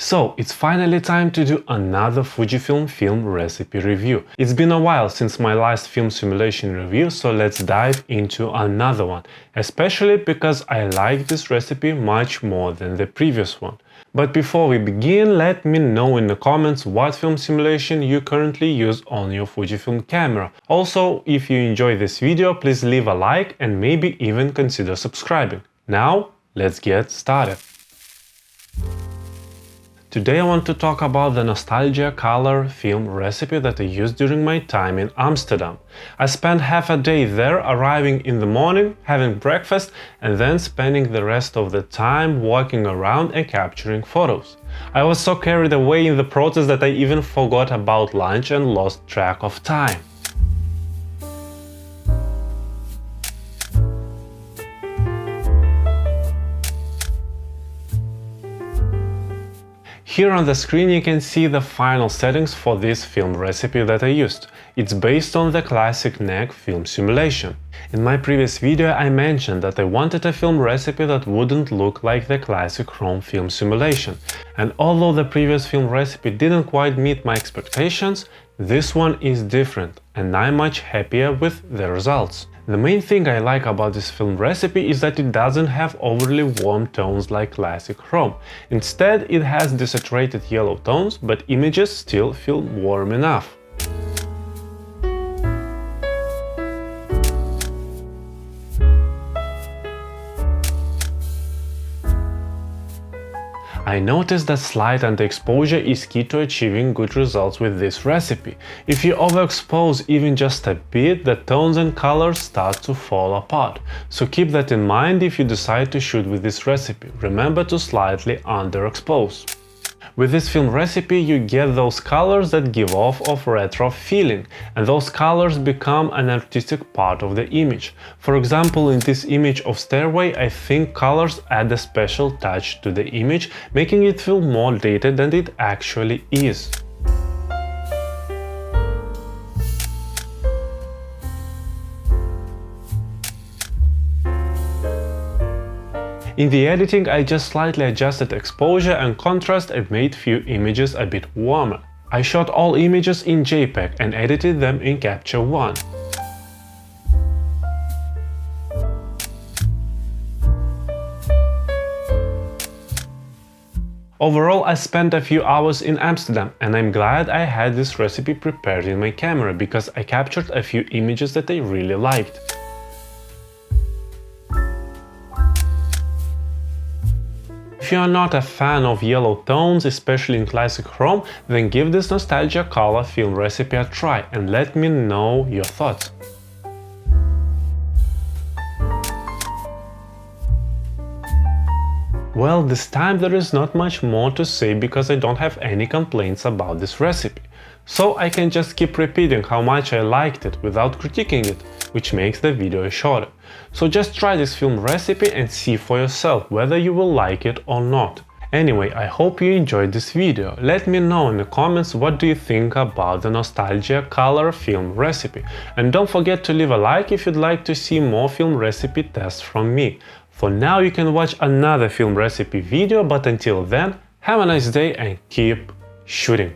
So, it's finally time to do another Fujifilm film recipe review. It's been a while since my last film simulation review, so let's dive into another one, especially because I like this recipe much more than the previous one. But before we begin, let me know in the comments what film simulation you currently use on your Fujifilm camera. Also, if you enjoy this video, please leave a like and maybe even consider subscribing. Now, let's get started. Today I want to talk about the nostalgia color film recipe that I used during my time in Amsterdam. I spent half a day there, arriving in the morning, having breakfast, and then spending the rest of the time walking around and capturing photos. I was so carried away in the process that I even forgot about lunch and lost track of time. Here on the screen you can see the final settings for this film recipe that I used. It's based on the classic NEC film simulation. In my previous video I mentioned that I wanted a film recipe that wouldn't look like the classic Chrome film simulation. And although the previous film recipe didn't quite meet my expectations, this one is different and I'm much happier with the results. The main thing I like about this film recipe is that it doesn't have overly warm tones like classic Chrome. Instead, it has desaturated yellow tones, but images still feel warm enough. I noticed that slight underexposure is key to achieving good results with this recipe. If you overexpose even just a bit, the tones and colors start to fall apart. So keep that in mind if you decide to shoot with this recipe. Remember to slightly underexpose. With this film recipe you get those colors that give off of retro feeling, and those colors become an artistic part of the image. For example, in this image of stairway, I think colors add a special touch to the image, making it feel more dated than it actually is. In the editing, I just slightly adjusted exposure and contrast and made few images a bit warmer. I shot all images in JPEG and edited them in Capture One. Overall, I spent a few hours in Amsterdam and I'm glad I had this recipe prepared in my camera because I captured a few images that I really liked. If you are not a fan of yellow tones, especially in classic Chrome, then give this nostalgia color film recipe a try and let me know your thoughts. Well, this time there is not much more to say because I don't have any complaints about this recipe. So I can just keep repeating how much I liked it without critiquing it, which makes the video shorter. So just try this film recipe and see for yourself whether you will like it or not. Anyway, I hope you enjoyed this video. Let me know in the comments what do you think about the nostalgia color film recipe. And don't forget to leave a like if you'd like to see more film recipe tests from me. For now you can watch another film recipe video, but until then, have a nice day and keep shooting!